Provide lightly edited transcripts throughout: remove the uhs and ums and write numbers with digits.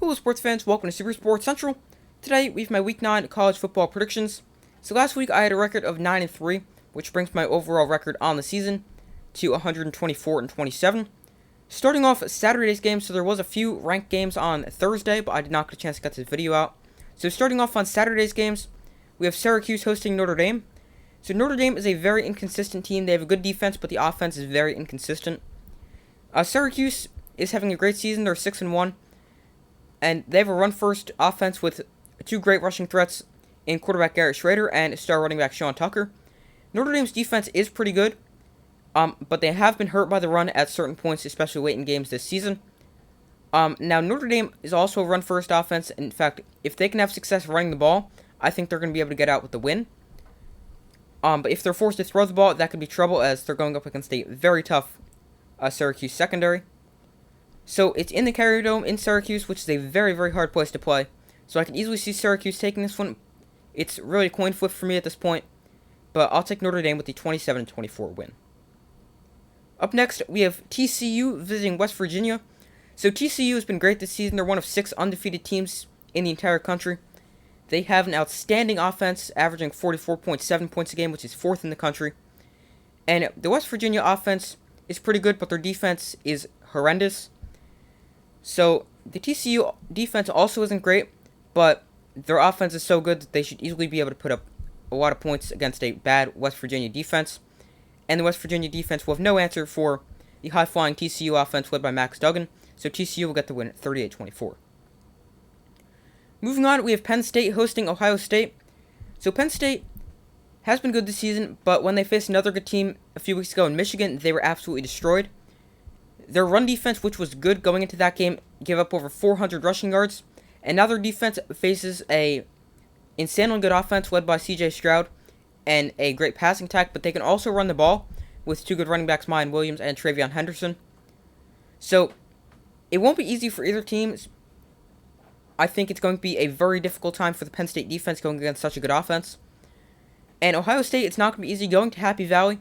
Hello sports fans, welcome to Super Sports Central. Today we have my Week 9 college football predictions. So last week I had a record of 9-3, which brings my overall record on the season to 124-27. Starting off Saturday's game, so there was a few ranked games on Thursday, but I did not get a chance to get this video out. So starting off on Saturday's games, we have Syracuse hosting Notre Dame. So Notre Dame is a very inconsistent team. They have a good defense, but the offense is very inconsistent. Syracuse is having a great season. They're 6-1. And they have a run-first offense with two great rushing threats in quarterback Garrett Schrader and star running back Sean Tucker. Notre Dame's defense is pretty good, but they have been hurt by the run at certain points, especially late in games this season. Now, Notre Dame is also a run-first offense. In fact, if they can have success running the ball, I think they're going to be able to get out with the win. But if they're forced to throw the ball, that could be trouble, as they're going up against a very tough Syracuse secondary. So it's in the Carrier Dome in Syracuse, which is a very, very hard place to play. So I can easily see Syracuse taking this one. It's really a coin flip for me at this point, but I'll take Notre Dame with the 27-24 win. Up next, we have TCU visiting West Virginia. So TCU has been great this season. They're one of 6 undefeated teams in the entire country. They have an outstanding offense, averaging 44.7 points a game, which is 4th in the country. And the West Virginia offense is pretty good, but their defense is horrendous. So the TCU defense also isn't great, but their offense is so good that they should easily be able to put up a lot of points against a bad West Virginia defense. And the West Virginia defense will have no answer for the high-flying TCU offense led by Max Duggan, so TCU will get the win at 38-24. Moving on, we have Penn State hosting Ohio State. So Penn State has been good this season, but when they faced another good team a few weeks ago in Michigan, they were absolutely destroyed. Their run defense, which was good going into that game, gave up over 400 rushing yards. And now their defense faces a insanely good offense led by C.J. Stroud and a great passing attack, but they can also run the ball with two good running backs, Mayan Williams and Travion Henderson. So it won't be easy for either team. I think it's going to be a very difficult time for the Penn State defense going against such a good offense. And Ohio State, it's not going to be easy going to Happy Valley.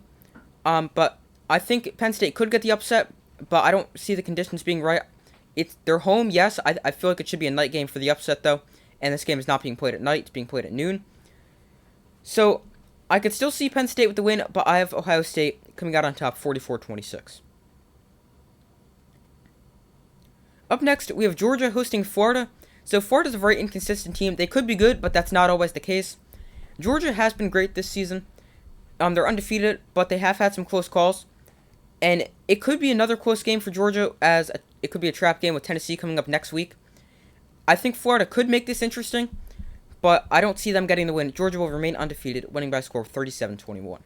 But I think Penn State could get the upset, but I don't see the conditions being right. It's their home, yes. I feel like it should be a night game for the upset, though. And this game is not being played at night. It's being played at noon. So I could still see Penn State with the win, but I have Ohio State coming out on top 44-26. Up next, we have Georgia hosting Florida. So Florida's a very inconsistent team. They could be good, but that's not always the case. Georgia has been great this season. They're undefeated, but they have had some close calls. And it could be another close game for Georgia, as it could be a trap game with Tennessee coming up next week. I think Florida could make this interesting, but I don't see them getting the win. Georgia will remain undefeated, winning by a score of 37-21.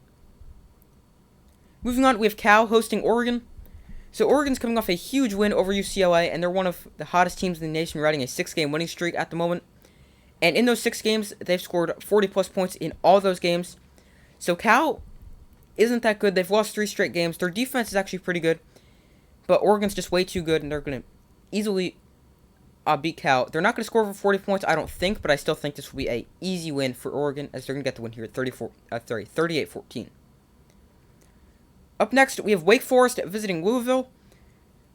Moving on, we have Cal hosting Oregon. So Oregon's coming off a huge win over UCLA, and they're one of the hottest teams in the nation, riding a 6-game winning streak at the moment. And in those 6 games, they've scored 40-plus points in all those games. So Cal isn't that good. They've lost 3 straight games. Their defense is actually pretty good, but Oregon's just way too good, and they're going to easily beat Cal. They're not going to score over 40 points, I don't think, but I still think this will be an easy win for Oregon, as they're going to get the win here at 38-14. Up next, we have Wake Forest visiting Louisville.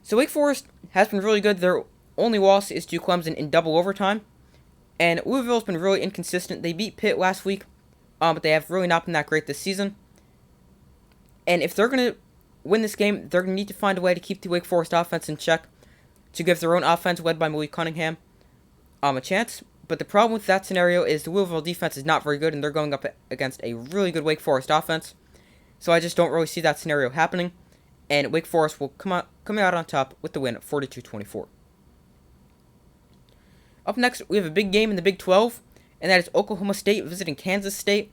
So Wake Forest has been really good. Their only loss is to Clemson in double overtime, and Louisville's been really inconsistent. They beat Pitt last week, but they have really not been that great this season. And if they're going to win this game, they're going to need to find a way to keep the Wake Forest offense in check to give their own offense, led by Malik Cunningham, a chance. But the problem with that scenario is the Louisville defense is not very good, and they're going up against a really good Wake Forest offense. So I just don't really see that scenario happening, and Wake Forest will come out on top with the win at 42-24. Up next, we have a big game in the Big 12, and that is Oklahoma State visiting Kansas State.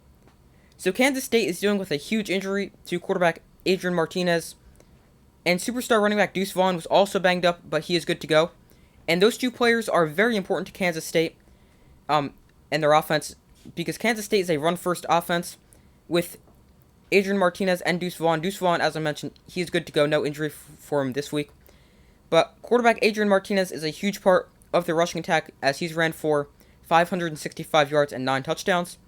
So Kansas State is dealing with a huge injury to quarterback Adrian Martinez, and superstar running back Deuce Vaughn was also banged up, but he is good to go. And those two players are very important to Kansas State and their offense, because Kansas State is a run-first offense with Adrian Martinez and Deuce Vaughn. Deuce Vaughn, as I mentioned, he is good to go. No injury for him this week. But quarterback Adrian Martinez is a huge part of the rushing attack, as he's ran for 565 yards and 9 touchdowns.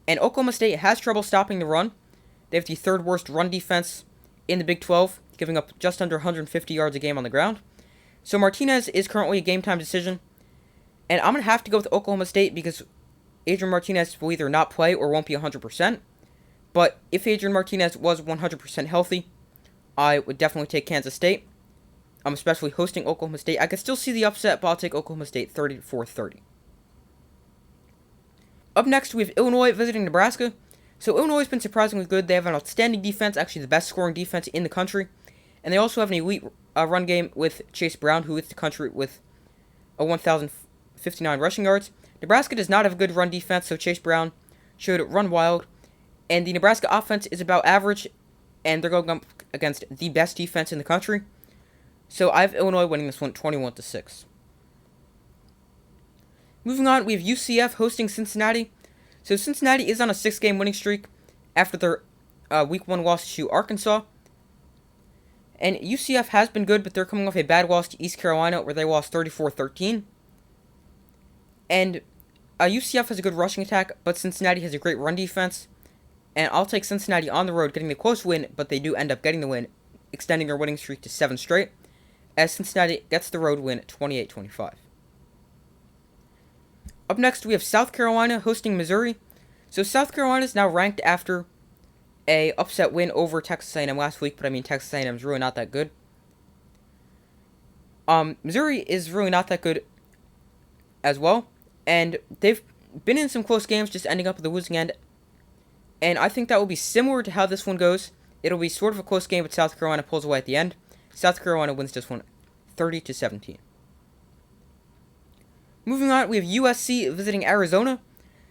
And Oklahoma State has trouble stopping the run. They have the 3rd worst run defense in the Big 12, giving up just under 150 yards a game on the ground. So Martinez is currently a game-time decision. And I'm going to have to go with Oklahoma State because Adrian Martinez will either not play or won't be 100%. But if Adrian Martinez was 100% healthy, I would definitely take Kansas State. I'm especially hosting Oklahoma State. I could still see the upset, but I'll take Oklahoma State 34-30. Up next, we have Illinois visiting Nebraska. So Illinois has been surprisingly good. They have an outstanding defense, actually the best scoring defense in the country. And they also have an elite run game with Chase Brown, who leads the country with a 1,059 rushing yards. Nebraska does not have a good run defense, so Chase Brown should run wild. And the Nebraska offense is about average, and they're going up against the best defense in the country. So I have Illinois winning this one 21-6. Moving on, we have UCF hosting Cincinnati. So Cincinnati is on a 6-game winning streak after their Week 1 loss to Arkansas. And UCF has been good, but they're coming off a bad loss to East Carolina where they lost 34-13. And UCF has a good rushing attack, but Cincinnati has a great run defense. And I'll take Cincinnati on the road getting the close win, but they do end up getting the win, extending their winning streak to 7 straight, as Cincinnati gets the road win 28-25. Up next, we have South Carolina hosting Missouri. So South Carolina is now ranked after a upset win over Texas A&M last week, but I mean Texas A&M is really not that good. Missouri is really not that good as well, and they've been in some close games, just ending up at the losing end. And I think that will be similar to how this one goes. It'll be sort of a close game, but South Carolina pulls away at the end. South Carolina wins this one 30-17. Moving on, we have USC visiting Arizona.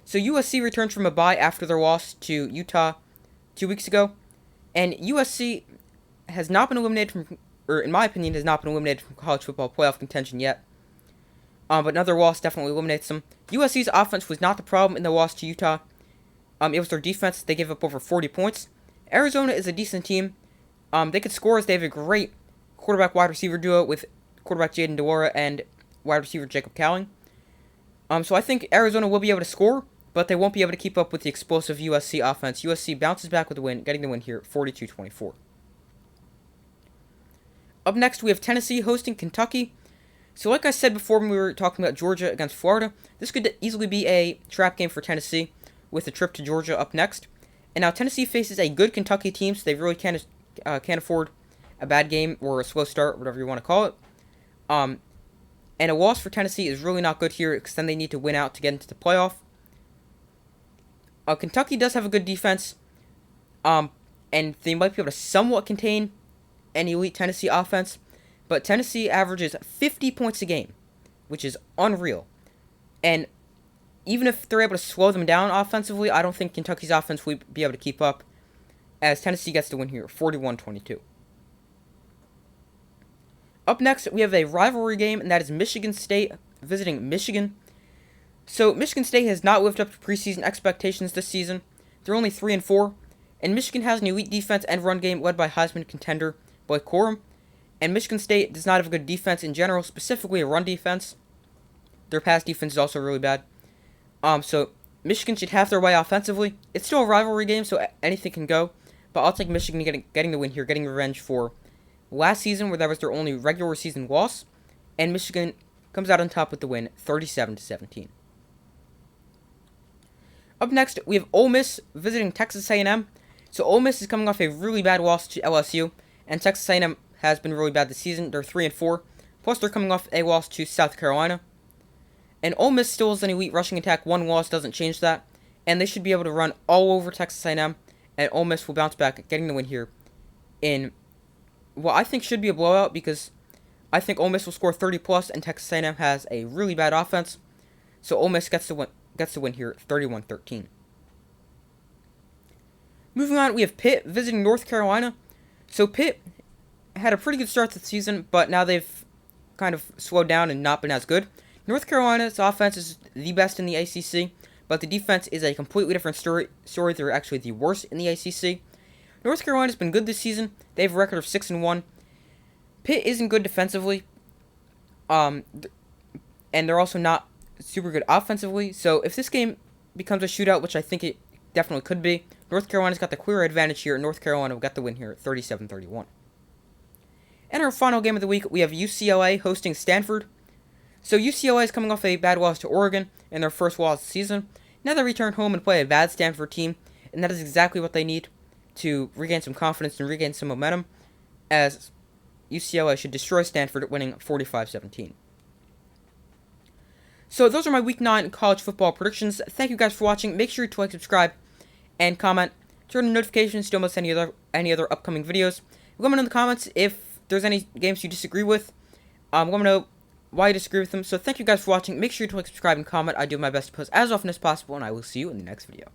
So USC returns from a bye after their loss to Utah 2 weeks ago. And USC has not been eliminated from, or in my opinion, has not been eliminated from college football playoff contention yet. But another loss definitely eliminates them. USC's offense was not the problem in the loss to Utah. It was their defense. They gave up over 40 points. Arizona is a decent team. They could score as they have a great quarterback-wide receiver duo with quarterback Jaden DeLora and wide receiver Jacob Cowling. So I think Arizona will be able to score, but they won't be able to keep up with the explosive USC offense. USC bounces back with the win, getting the win here 42-24. Up next, we have Tennessee hosting Kentucky. So like I said before when we were talking about Georgia against Florida, this could easily be a trap game for Tennessee with a trip to Georgia up next. And now Tennessee faces a good Kentucky team, so they really can't afford a bad game or a slow start, whatever you want to call it. And a loss for Tennessee is really not good here, because then they need to win out to get into the playoff. Kentucky does have a good defense, and they might be able to somewhat contain an elite Tennessee offense, but Tennessee averages 50 points a game, which is unreal. And even if they're able to slow them down offensively, I don't think Kentucky's offense will be able to keep up, as Tennessee gets the win here, 41-22. Up next, we have a rivalry game, and that is Michigan State visiting Michigan. So, Michigan State has not lived up to preseason expectations this season. They're only 3-4, and Michigan has an elite defense and run game led by Heisman contender Blake Corum. And Michigan State does not have a good defense in general, specifically a run defense. Their pass defense is also really bad. So, Michigan should have their way offensively. It's still a rivalry game, so anything can go. But I'll take Michigan getting the win here, getting revenge for last season, where that was their only regular season loss, and Michigan comes out on top with the win, 37-17. Up next, we have Ole Miss visiting Texas A&M. So Ole Miss is coming off a really bad loss to LSU, and Texas A&M has been really bad this season. They're 3-4, plus they're coming off a loss to South Carolina. And Ole Miss still has an elite rushing attack. One loss doesn't change that, and they should be able to run all over Texas A&M, and Ole Miss will bounce back, getting the win here in what I think should be a blowout, because I think Ole Miss will score 30+, and Texas A&M has a really bad offense. So Ole Miss gets the win here, 31-13. Moving on, we have Pitt visiting North Carolina. So Pitt had a pretty good start to the season, but now they've kind of slowed down and not been as good. North Carolina's offense is the best in the ACC, but the defense is a completely different story. They're actually the worst in the ACC. North Carolina's been good this season. They have a record of 6-1. Pitt isn't good defensively, and they're also not super good offensively. So if this game becomes a shootout, which I think it definitely could be, North Carolina's got the clear advantage here, and North Carolina will get the win here, 37-31. And our final game of the week, we have UCLA hosting Stanford. So UCLA is coming off a bad loss to Oregon in their first loss of the season. Now they return home and play a bad Stanford team, and that is exactly what they need to regain some confidence and regain some momentum, as UCLA should destroy Stanford, winning 45-17. So those are my Week 9 college football predictions. Thank you guys for watching. Make sure to like, subscribe, and comment. Turn on notifications so you don't miss any other upcoming videos. Let me know in the comments if there's any games you disagree with. Let me know why you disagree with them. So thank you guys for watching. Make sure to like, subscribe, and comment. I do my best to post as often as possible, and I will see you in the next video.